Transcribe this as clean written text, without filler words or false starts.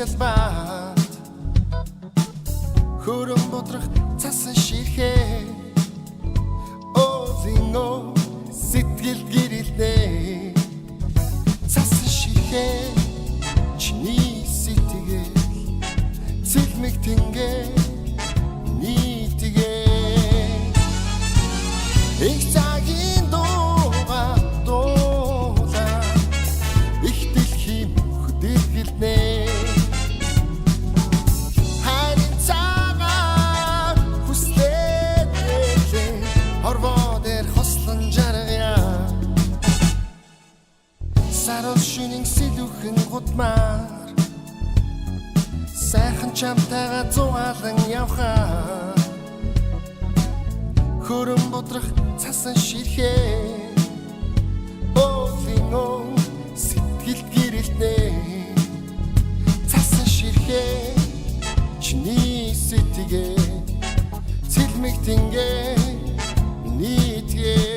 шалбаа хөрөн бодрох цасан ширхээ озинго сэтгэл гэрэлтэй цасан ширхээ чиний сэтгэл цэлмэг тингээ нийтгээ их цагийн дууга дуула их дэлхийм хөдөлгөлнэ харин цагаан хүслээдээ хорвоо дээр хослон жаргая сарал шүнийн сэлүүхэн гудмаар сайхан чамтайгаа зугаалan явхаа хөрөн бодрох цасан ширхээ озинго сэтгэл гэрэлтэй цасан ширхээ чиний сэтгэл цэлмэг тингээ нийтгээ